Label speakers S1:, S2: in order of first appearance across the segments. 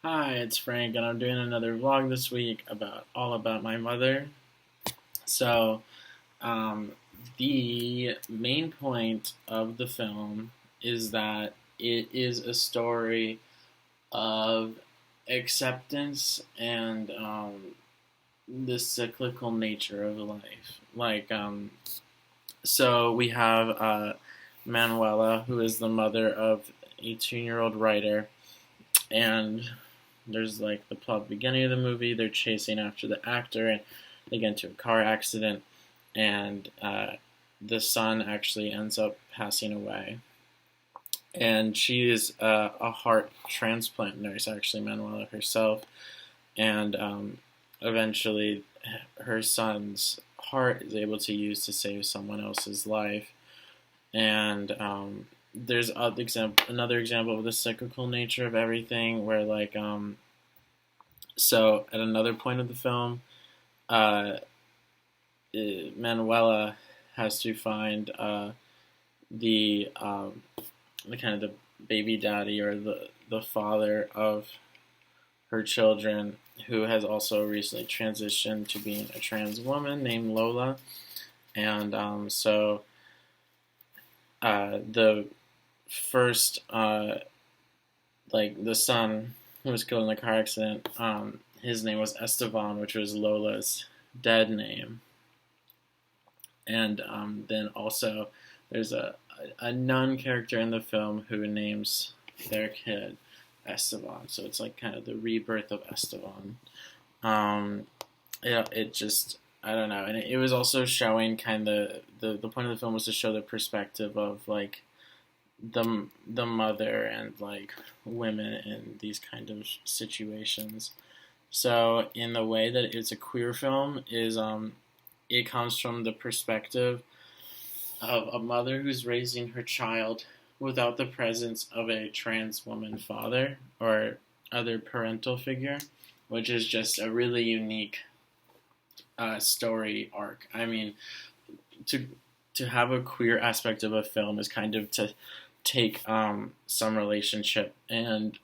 S1: Hi, it's Frank, and I'm doing another vlog this week all about my mother. So, um, the main point of the film is that it is a story of acceptance and the cyclical nature of life. So we have Manuela, who is the mother of 18-year-old writer, and there's like the plot beginning of the movie. They're chasing after the actor, and they get into a car accident, and the son actually ends up passing away. And she is a heart transplant nurse, actually, Manuela herself, and eventually her son's heart is able to use to save someone else's life. And there's another example of the cyclical nature of everything, where so at another point of the film, uh, Manuela has to find the kind of the baby daddy, or the father of her children, who has also recently transitioned to being a trans woman named Lola. And the first the son who was killed in the car accident, his name was Esteban, which was Lola's dead name. And then also there's a nun character in the film who names their kid Esteban. So it's like kind of the rebirth of Esteban. It just, I don't know. And it was also showing kind of the point of the film was to show the perspective of like the mother and like women in these kind of situations. So in the way that it's a queer film is it comes from the perspective of a mother who's raising her child without the presence of a trans woman father or other parental figure, which is just a really unique story arc. I mean, to to have a queer aspect of a film is kind of to take some relationship and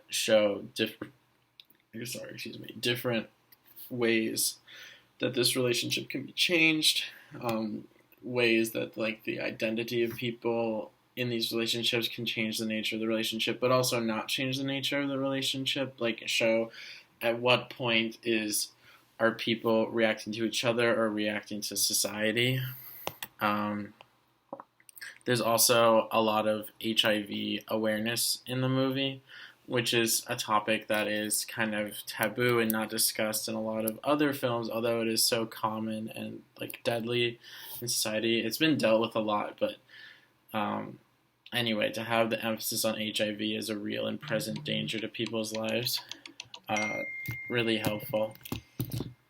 S1: show different ways that this relationship can be changed, ways that like the identity of people in these relationships can change the nature of the relationship, but also not change the nature of the relationship. Like show at what point are people reacting to each other or reacting to society. Um, there's also a lot of HIV awareness in the movie, which is a topic that is kind of taboo and not discussed in a lot of other films, although it is so common and like deadly in society. It's been dealt with a lot, but anyway, to have the emphasis on HIV as a real and present danger to people's lives, uh, really helpful.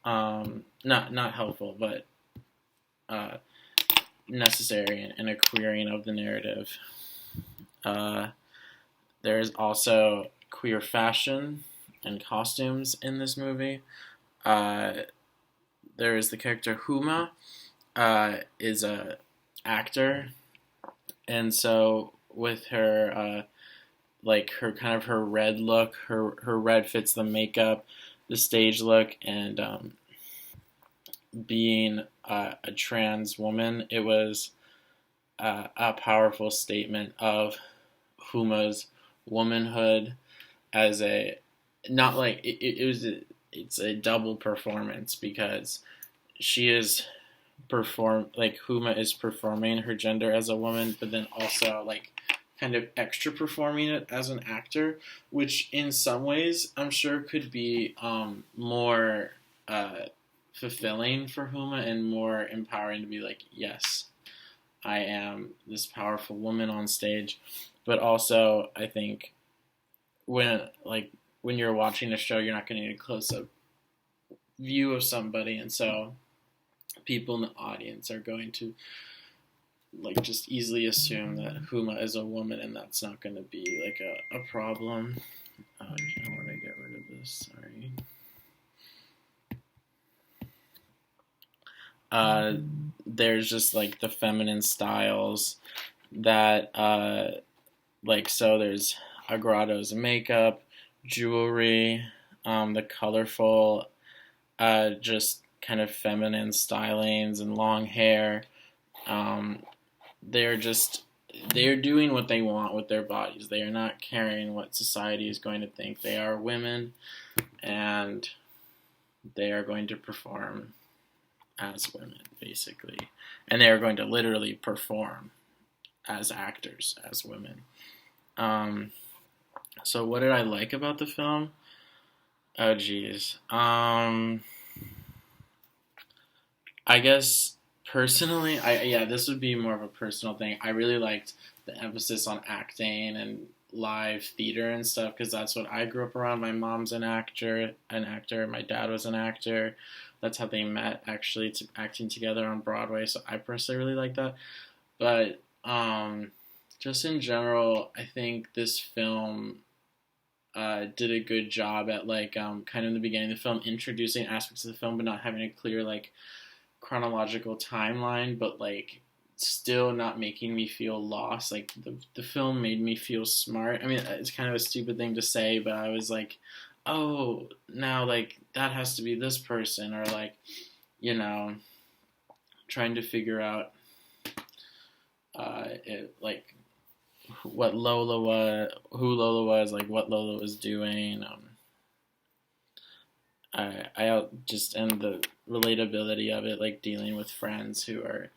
S1: Not helpful, but uh, necessary in a queering of the narrative. Uh, there is also queer fashion and costumes in this movie. Uh, there is the character Huma, is a actor, and so with her like her kind of her red look, her red fits the makeup, the stage look, and being a trans woman, it was a powerful statement of Huma's womanhood as a not like it's a double performance because she is Huma is performing her gender as a woman, but then also like kind of extra performing it as an actor, which in some ways I'm sure could be more fulfilling for Huma and more empowering to be like, yes, I am this powerful woman on stage. But also, I think when when you're watching a show, you're not getting a close up view of somebody, and so people in the audience are going to like just easily assume that Huma is a woman, and that's not going to be like a problem. I want to get rid of this. Sorry. There's just like the feminine styles that so there's Agrato's makeup, jewelry, the colorful, just kind of feminine stylings and long hair. Um, they're just they're doing what they want with their bodies. They are not caring what society is going to think. They are women, and they are going to perform as women, basically, and they are going to literally perform as actors, as women. Um, so, what did I like about the film? Oh, geez. I guess personally, this would be more of a personal thing. I really liked the emphasis on acting and live theater and stuff because that's what I grew up around. My mom's an actor. My dad was an actor. That's how they met actually to acting together on Broadway. So I personally really like that. But just in general, I think this film did a good job at like kind of in the beginning of the film introducing aspects of the film, but not having a clear like chronological timeline, but like still not making me feel lost. Like the film made me feel smart. I mean, it's kind of a stupid thing to say, but I was like, oh, now like that has to be this person, or like, you know, trying to figure out like what Lola was, who Lola was, like what Lola was doing. I just and the relatability of it, like dealing with friends who are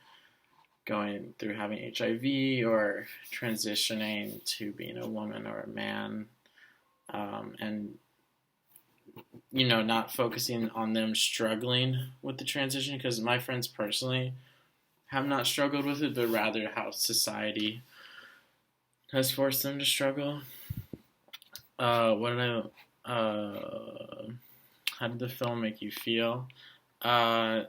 S1: going through having HIV or transitioning to being a woman or a man, and not focusing on them struggling with the transition because my friends personally have not struggled with it, but rather how society has forced them to struggle. What did I? How did the film make you feel? Uh,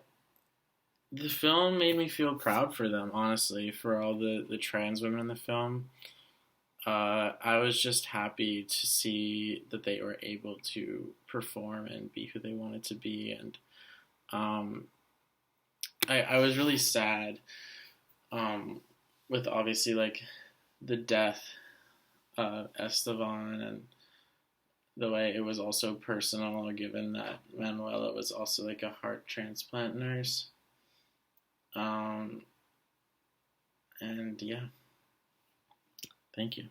S1: the film made me feel proud for them, honestly, for all the trans women in the film. I was just happy to see that they were able to perform and be who they wanted to be, and um, I was really sad with obviously like the death of Esteban and the way it was also personal, given that Manuela was also like a heart transplant nurse. Um, and yeah, thank you.